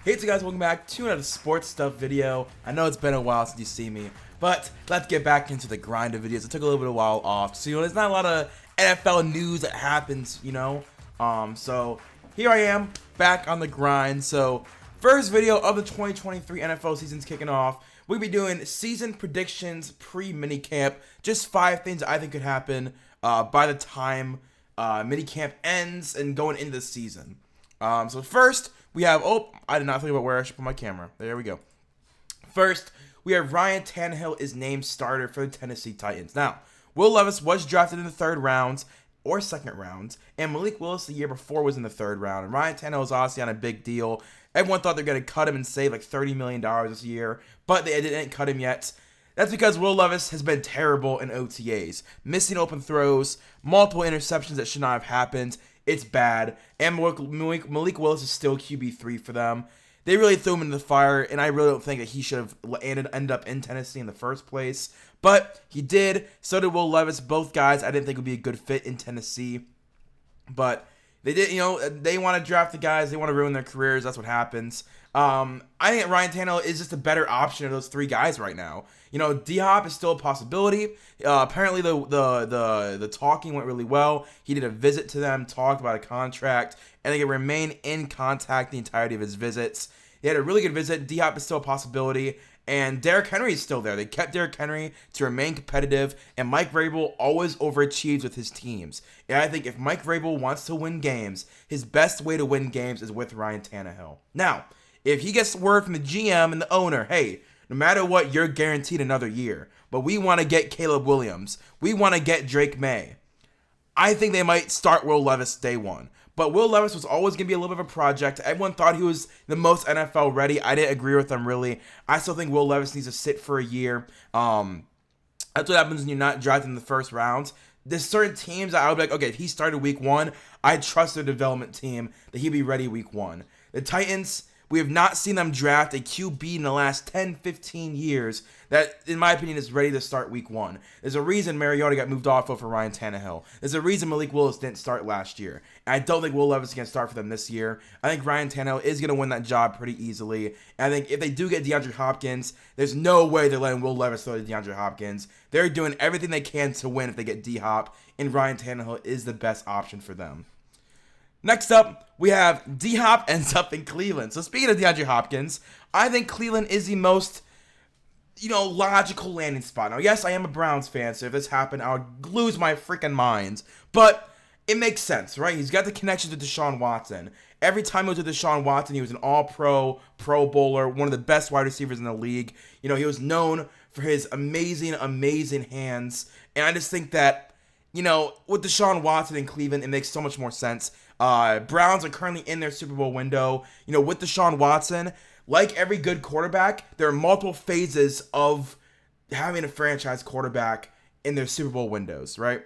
Hey so guys, welcome back to another sports stuff video. I know it's been a while since you see me, but let's get back into the grind of videos. It took a little bit of a while off, so there's not a lot of NFL news that happens, so here I am, back on the grind. So first video of the 2023 NFL season's kicking off. We'll be doing season predictions pre-minicamp, just 5 things that I think could happen by the time minicamp ends and going into the season. So first, we have, I did not think about where I should put my camera. There we go. First, we have Ryan Tannehill is named starter for the Tennessee Titans. Now, Will Levis was drafted in the 3rd round or 2nd round, and Malik Willis the year before was in the 3rd round. And Ryan Tannehill is obviously on a big deal. Everyone thought they're going to cut him and save like $30 million this year, but they didn't cut him yet. That's because Will Levis has been terrible in OTAs. Missing open throws, multiple interceptions that should not have happened. It's bad. And Malik Willis is still QB3 for them. They really threw him into the fire, and I really don't think that he should have ended up in Tennessee in the first place. But he did. So did Will Levis. Both guys I didn't think would be a good fit in Tennessee. But they did, they want to draft the guys. They want to ruin their careers. That's what happens. I think Ryan Tannehill is just a better option of those 3 guys right now. D-Hop is still a possibility. Apparently the talking went really well. He did a visit to them, talked about a contract, and they can remain in contact the entirety of his visits. They had a really good visit. D-Hop is still a possibility. And Derrick Henry is still there. They kept Derrick Henry to remain competitive, and Mike Vrabel always overachieves with his teams. And I think if Mike Vrabel wants to win games, his best way to win games is with Ryan Tannehill. Now, if he gets word from the GM and the owner, hey, no matter what, you're guaranteed another year, but we want to get Caleb Williams, we want to get Drake May, I think they might start Will Levis day one. But Will Levis was always going to be a little bit of a project. Everyone thought he was the most NFL ready. I didn't agree with them, really. I still think Will Levis needs to sit for a year. That's what happens when you're not drafted in the first round. There's certain teams that I would be like, okay, if he started week 1, I trust their development team that he'd be ready week 1. The Titans, we have not seen them draft a QB in the last 10, 15 years that, in my opinion, is ready to start week 1. There's a reason Mariota got moved off for Ryan Tannehill. There's a reason Malik Willis didn't start last year. And I don't think Will Levis is going to start for them this year. I think Ryan Tannehill is going to win that job pretty easily. And I think if they do get DeAndre Hopkins, there's no way they're letting Will Levis throw to DeAndre Hopkins. They're doing everything they can to win if they get D-Hop, and Ryan Tannehill is the best option for them. Next up, we have D-Hop ends up in Cleveland. So speaking of DeAndre Hopkins, I think Cleveland is the most, logical landing spot. Now, yes, I am a Browns fan, so if this happened, I would lose my freaking mind. But it makes sense, right? He's got the connection to Deshaun Watson. Every time he was with Deshaun Watson, he was an all-pro, Pro Bowler, one of the best wide receivers in the league. He was known for his amazing, amazing hands. And I just think that, with Deshaun Watson in Cleveland, it makes so much more sense. Browns are currently in their Super Bowl window. With Deshaun Watson, like every good quarterback, there are multiple phases of having a franchise quarterback in their Super Bowl windows, right?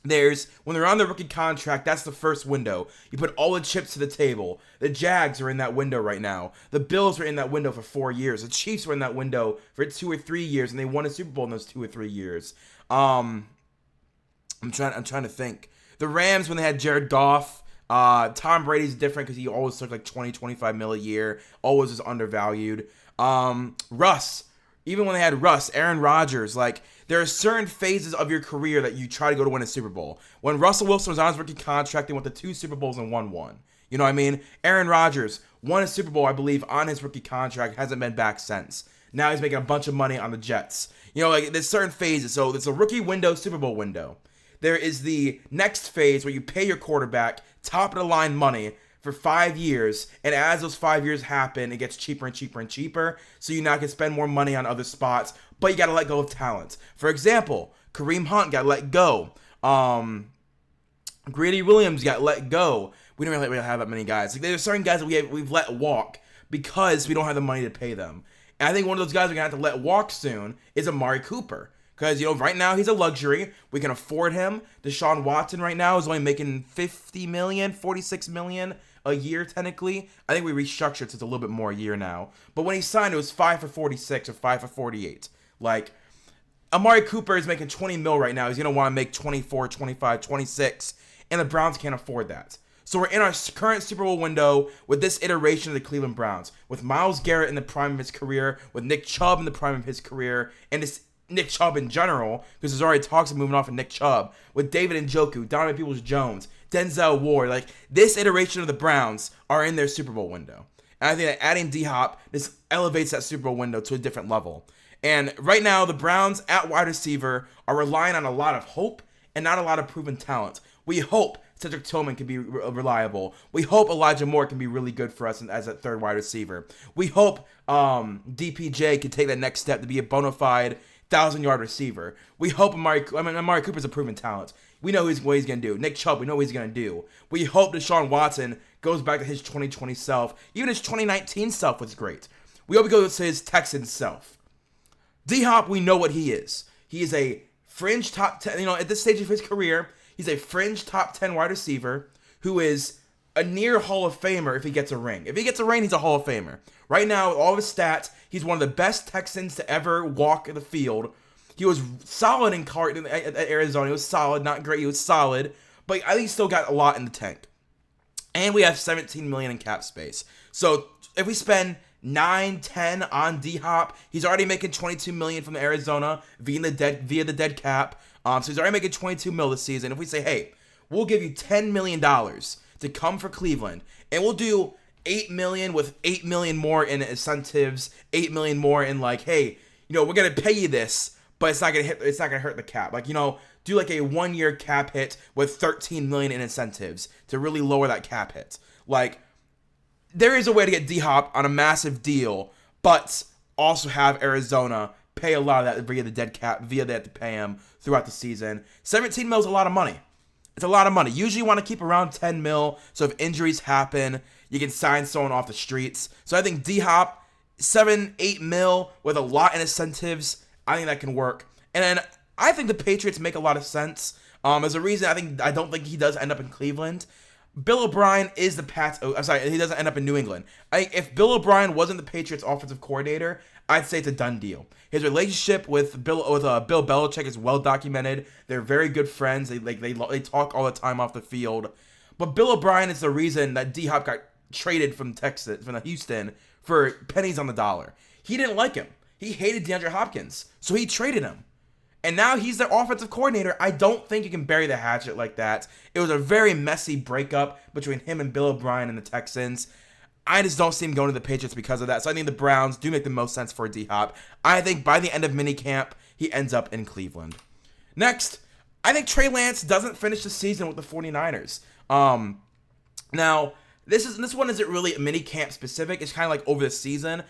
When they're on their rookie contract, that's the first window. You put all the chips to the table. The Jags are in that window right now. The Bills are in that window for 4 years. The Chiefs were in that window for 2 or 3 years, and they won a Super Bowl in those 2 or 3 years. I'm trying to think. The Rams, when they had Jared Goff, Tom Brady's different because he always took like 20, 25 mil a year. Always is undervalued. Russ, even when they had Russ, Aaron Rodgers, there are certain phases of your career that you try to go to win a Super Bowl. When Russell Wilson was on his rookie contract, they went to 2 Super Bowls and won 1. You know what I mean? Aaron Rodgers won a Super Bowl, I believe, on his rookie contract, hasn't been back since. Now he's making a bunch of money on the Jets. There's certain phases. So it's a rookie window, Super Bowl window. There is the next phase where you pay your quarterback top-of-the-line money for 5 years, and as those 5 years happen, it gets cheaper and cheaper and cheaper, so you now can spend more money on other spots, but you got to let go of talent. For example, Kareem Hunt got let go. Greedy Williams got let go. We don't really have that many guys. There's certain guys that we've let walk because we don't have the money to pay them. And I think one of those guys we're going to have to let walk soon is Amari Cooper. Because, right now he's a luxury. We can afford him. Deshaun Watson right now is only making $50 million, $46 million a year technically. I think we restructured so it's a little bit more a year now. But when he signed, it was 5 for 46 or 5 for 48. Amari Cooper is making 20 mil right now. He's going to want to make 24, 25, 26. And the Browns can't afford that. So we're in our current Super Bowl window with this iteration of the Cleveland Browns, with Myles Garrett in the prime of his career, with Nick Chubb in the prime of his career, and this Nick Chubb in general, because there's already talks of moving off of Nick Chubb, with David Njoku, Donovan Peoples-Jones, Denzel Ward. Like, this iteration of the Browns are in their Super Bowl window. And I think that adding D-Hop, this elevates that Super Bowl window to a different level. And right now, the Browns at wide receiver are relying on a lot of hope and not a lot of proven talent. We hope Cedric Tillman can be reliable. We hope Elijah Moore can be really good for us as a third wide receiver. We hope DPJ can take that next step to be a bona fide 1,000-yard receiver. We hope Amari Cooper's a proven talent. We know what he's going to do. Nick Chubb, we know what he's going to do. We hope Deshaun Watson goes back to his 2020 self. Even his 2019 self was great. We hope he goes to his Texans self. D-Hop, we know what he is. He is a fringe top 10, at this stage of his career, he's a fringe top 10 wide receiver who is a near Hall of Famer if he gets a ring. If he gets a ring, he's a Hall of Famer. Right now, with all of his stats, he's one of the best Texans to ever walk the field. He was solid in Arizona. He was solid, not great. He was solid, but I think he still got a lot in the tank. And we have $17 million in cap space. So if we spend 9-10 on D-Hop, he's already making $22 million from Arizona via the dead cap. So he's already making $22 million this season. If we say, hey, we'll give you $10 million to come for Cleveland, and we'll do $8 million with $8 million more in incentives, $8 million more in like, hey, we're gonna pay you this, but it's not gonna hurt the cap. Like, do like a 1-year cap hit with $13 million in incentives to really lower that cap hit. Like, there is a way to get D-Hop on a massive deal, but also have Arizona pay a lot of that via the dead cap, via they have to pay him throughout the season. $17 million is a lot of money. It's a lot of money. Usually you want to keep around $10 million, so if injuries happen, you can sign someone off the streets. So I think D-Hop, $7-8 million with a lot in incentives, I think that can work. And then I think the Patriots make a lot of sense. As a reason, I don't think he does end up in Cleveland. Bill O'Brien is the Pats. I'm sorry, he doesn't end up in New England. If Bill O'Brien wasn't the Patriots' offensive coordinator, I'd say it's a done deal. His relationship with Bill Belichick is well documented. They're very good friends. They talk all the time off the field. But Bill O'Brien is the reason that D-Hop got traded from Houston for pennies on the dollar. He didn't like him. He hated DeAndre Hopkins, so he traded him. And now he's their offensive coordinator. I don't think you can bury the hatchet like that. It was a very messy breakup between him and Bill O'Brien and the Texans. I just don't see him going to the Patriots because of that. So I think the Browns do make the most sense for D-Hop. I think by the end of minicamp, he ends up in Cleveland. Next, I think Trey Lance doesn't finish the season with the 49ers. Now, this one isn't really minicamp specific. It's kind of like over the season.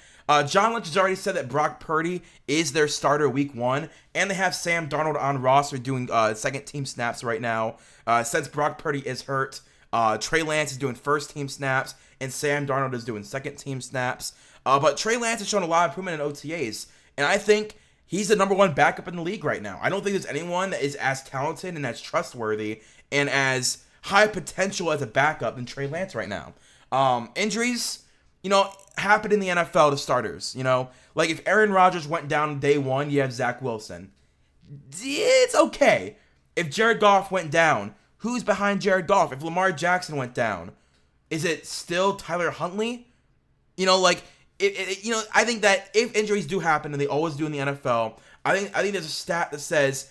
John Lynch has already said that Brock Purdy is their starter week 1, and they have Sam Darnold on roster doing second team snaps right now. Since Brock Purdy is hurt, Trey Lance is doing first team snaps, and Sam Darnold is doing second team snaps. But Trey Lance has shown a lot of improvement in OTAs, and I think he's the number 1 backup in the league right now. I don't think there's anyone that is as talented and as trustworthy and as high potential as a backup than Trey Lance right now. Injuries, happen in the NFL to starters. Like if Aaron Rodgers went down day 1, you have Zach Wilson. It's okay. If Jared Goff went down, who's behind Jared Goff? If Lamar Jackson went down, is it still Tyler Huntley? I think that if injuries do happen, and they always do in the NFL, I think there's a stat that says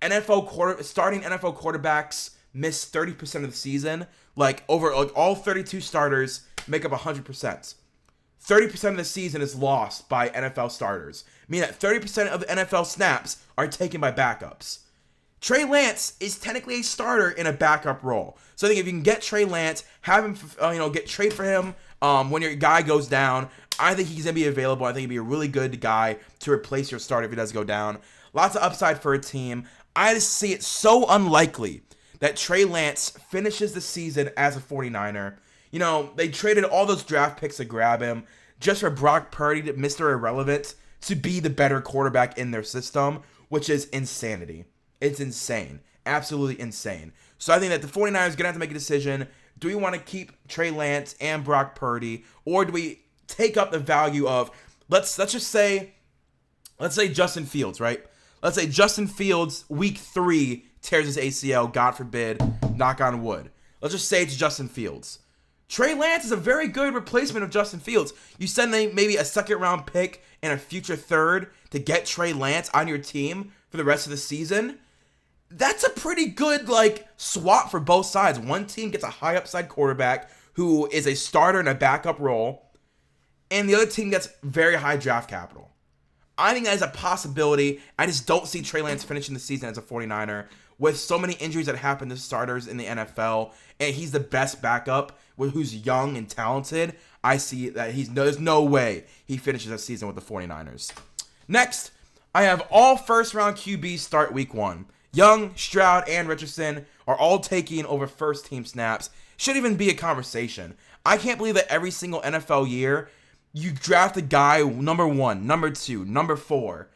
starting NFL quarterbacks miss 30% of the season. All 32 starters make up 100%. 30% of the season is lost by NFL starters, meaning that 30% of the NFL snaps are taken by backups. Trey Lance is technically a starter in a backup role. So I think if you can get Trey Lance, have him, trade for him when your guy goes down, I think he's going to be available. I think he'd be a really good guy to replace your starter if he does go down. Lots of upside for a team. I just see it so unlikely that Trey Lance finishes the season as a 49er. They traded all those draft picks to grab him just for Brock Purdy, Mr. Irrelevant, to be the better quarterback in their system, which is insanity. It's insane. Absolutely insane. So I think that the 49ers are going to have to make a decision. Do we want to keep Trey Lance and Brock Purdy, or do we take up the value of, let's say Justin Fields, right? Let's say Justin Fields, week 3, tears his ACL, God forbid, knock on wood. let's just say it's Justin Fields. Trey Lance is a very good replacement of Justin Fields. You send maybe a second-round pick and a future third to get Trey Lance on your team for the rest of the season. That's a pretty good, swap for both sides. One team gets a high upside quarterback who is a starter in a backup role, and the other team gets very high draft capital. I think that is a possibility. I just don't see Trey Lance finishing the season as a 49er with so many injuries that happen to starters in the NFL, and he's the best backup who's young and talented. I see that there's no way he finishes the season with the 49ers. Next, I have all first-round QBs start week 1. Young, Stroud, and Richardson are all taking over first-team snaps. Shouldn't even be a conversation. I can't believe that every single NFL year, you draft a guy number 1, number 2, number 4,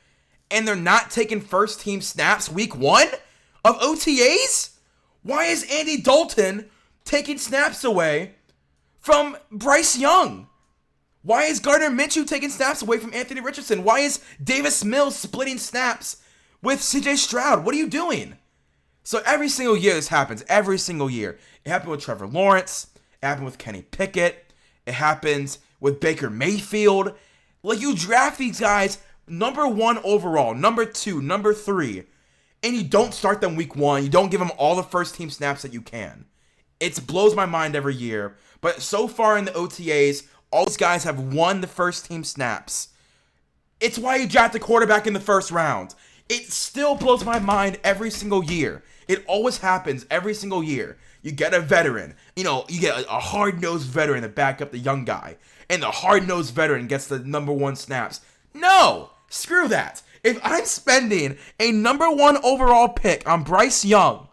and they're not taking first-team snaps week 1 of OTAs? Why is Andy Dalton taking snaps away from Bryce Young? Why is Gardner Minshew taking snaps away from Anthony Richardson? Why is Davis Mills splitting snaps with CJ Stroud? What are you doing? So every single year this happens. Every single year. It happened with Trevor Lawrence. It happened with Kenny Pickett. It happens with Baker Mayfield. You draft these guys number 1 overall, number 2, number 3, and you don't start them week 1. You don't give them all the first team snaps that you can. It blows my mind every year. But so far in the OTAs, all these guys have won the first team snaps. It's why you draft a quarterback in the first round. It still blows my mind every single year. It always happens every single year. You get a veteran. You get a hard-nosed veteran to back up the young guy. And the hard-nosed veteran gets the number 1 snaps. No! Screw that. If I'm spending a number 1 overall pick on Bryce Young,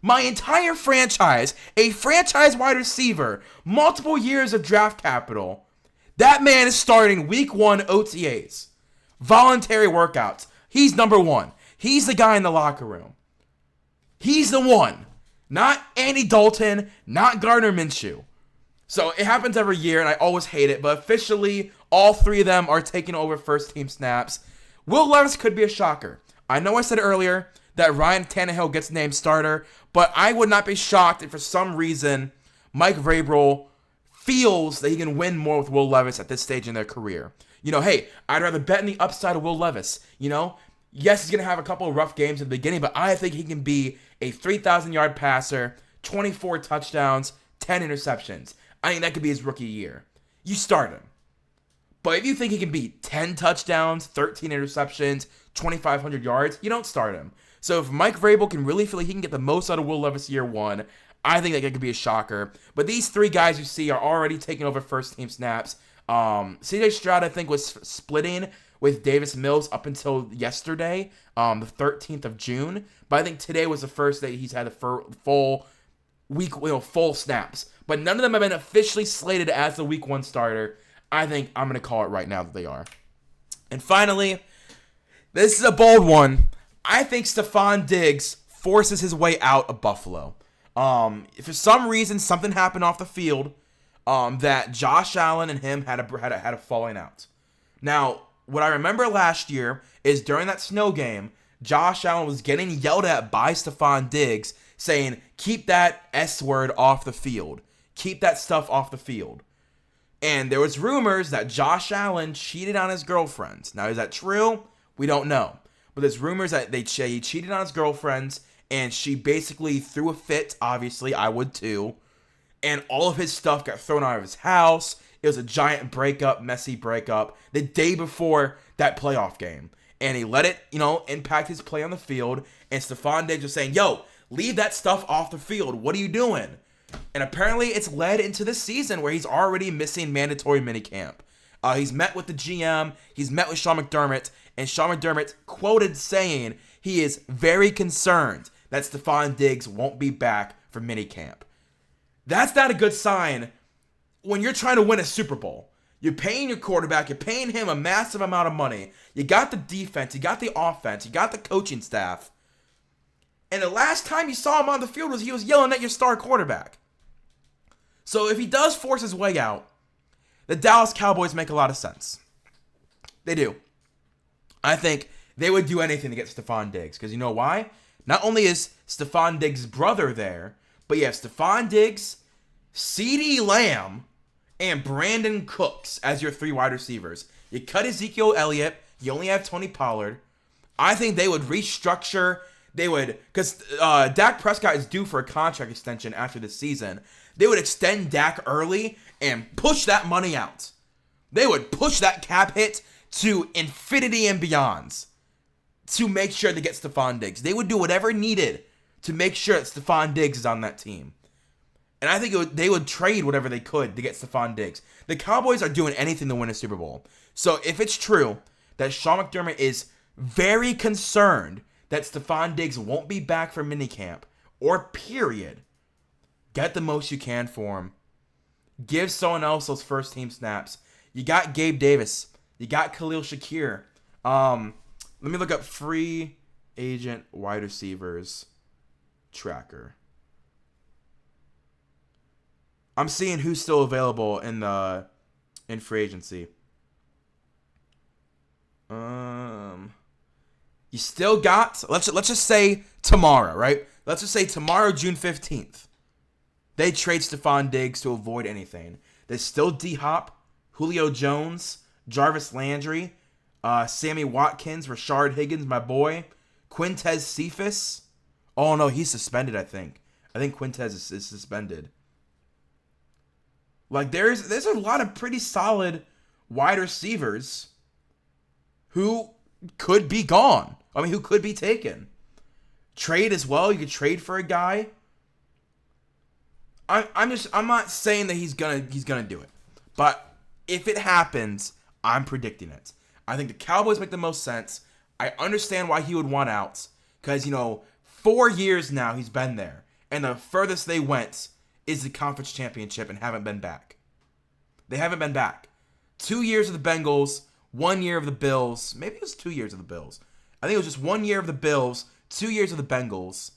my entire franchise, a franchise wide receiver, multiple years of draft capital, that man is starting week 1 OTAs. Voluntary workouts. He's number 1. He's the guy in the locker room. He's the one. Not Andy Dalton, not Gardner Minshew. So it happens every year, and I always hate it, but officially, all 3 of them are taking over first-team snaps. Will Levis could be a shocker. I know I said earlier that Ryan Tannehill gets named starter, but I would not be shocked if for some reason Mike Vrabel feels that he can win more with Will Levis at this stage in their career. Hey, I'd rather bet on the upside of Will Levis. Yes, he's going to have a couple of rough games at the beginning, but I think he can be a 3,000-yard passer, 24 touchdowns, 10 interceptions. I think that could be his rookie year. You start him. But if you think he can be 10 touchdowns, 13 interceptions, 2,500 yards, you don't start him. So if Mike Vrabel can really feel like he can get the most out of Will Levis year 1, I think that could be a shocker. But these 3 guys you see are already taking over first-team snaps. CJ Stroud, I think, was splitting with Davis Mills up until yesterday, the 13th of June. But I think today was the first day he's had a full week, full snaps. But none of them have been officially slated as the week 1 starter. I think I'm going to call it right now that they are. And finally, this is a bold one. I think Stephon Diggs forces his way out of Buffalo. If for some reason something happened off the field, that Josh Allen and him had a falling out. Now, what I remember last year is during that snow game, Josh Allen was getting yelled at by Stephon Diggs, saying, "Keep that S word off the field. Keep that stuff off the field." And there was rumors that Josh Allen cheated on his girlfriends. Now, is that true? We don't know. But there's rumors that he cheated on his girlfriends, and she basically threw a fit. Obviously, I would too. And all of his stuff got thrown out of his house. It was a giant breakup, messy breakup, the day before that playoff game. And he let it, impact his play on the field. And Stephon Diggs was saying, "Yo, leave that stuff off the field. What are you doing?" And apparently it's led into this season where he's already missing mandatory minicamp. He's met with the GM. He's met with Sean McDermott. And Sean McDermott quoted saying he is very concerned that Stephon Diggs won't be back for minicamp. That's not a good sign when you're trying to win a Super Bowl. You're paying your quarterback. You're paying him a massive amount of money. You got the defense. You got the offense. You got the coaching staff. And the last time you saw him on the field was he was yelling at your star quarterback. So if he does force his way out, the Dallas Cowboys make a lot of sense. They do. I think they would do anything to get Stephon Diggs. Because you know why? Not only is Stephon Diggs' brother there, But you have Stephon Diggs, CeeDee Lamb, and Brandon Cooks as your 3 wide receivers. You cut Ezekiel Elliott. You only have Tony Pollard. I think they would restructure. They would, because Dak Prescott is due for a contract extension after this season. They would extend Dak early and push that money out. They would push that cap hit to infinity and beyonds to make sure they get Stephon Diggs. They would do whatever needed to make sure that Stephon Diggs is on that team. And I think they would trade whatever they could to get Stephon Diggs. The Cowboys are doing anything to win a Super Bowl. So if it's true that Sean McDermott is very concerned that Stephon Diggs won't be back for minicamp, or period, get the most you can for him. Give someone else those first team snaps. You got Gabe Davis. You got Khalil Shakir. Let me look up free agent wide receivers tracker. I'm seeing who's still available in free agency. You still got, let's just say tomorrow, right? Let's just say tomorrow, June 15th. They trade Stephon Diggs to avoid anything. There's still D-Hop, Julio Jones, Jarvis Landry, Sammy Watkins, Rashard Higgins, my boy, Quintez Cephas. Oh, no, he's suspended, I think. I think Quintez is suspended. Like, there's a lot of pretty solid wide receivers who could be gone. I mean, who could be taken. Trade as well. You could trade for a guy. I'm not saying that he's gonna do it. But if it happens, I'm predicting it. I think the Cowboys make the most sense. I understand why he would want out. Because, 4 years now he's been there. And the furthest they went is the conference championship and haven't been back. They haven't been back. 2 years of the Bengals, 1 year of the Bills. Maybe it was 2 years of the Bills. I think it was just 1 year of the Bills, 2 years of the Bengals.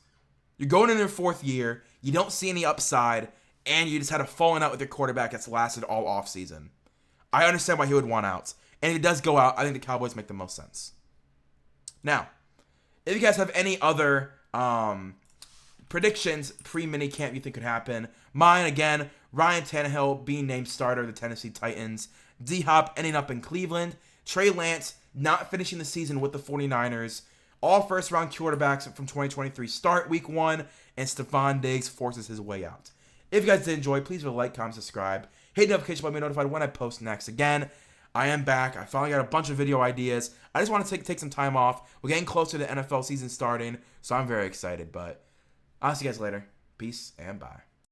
You're going into your 4th year. You don't see any upside. And you just had a falling out with your quarterback that's lasted all offseason. I understand why he would want out. And if he does go out, I think the Cowboys make the most sense. Now, if you guys have any other predictions pre-minicamp you think could happen, mine, again, Ryan Tannehill being named starter of the Tennessee Titans, D-Hop ending up in Cleveland, Trey Lance not finishing the season with the 49ers, all first-round quarterbacks from 2023 start week 1, and Stephon Diggs forces his way out. If you guys did enjoy, please like, comment, subscribe, hit the notification bell to be notified when I post next. Again, I am back. I finally got a bunch of video ideas. I just want to take some time off. We're getting closer to the NFL season starting, so I'm very excited. But I'll see you guys later. Peace and bye.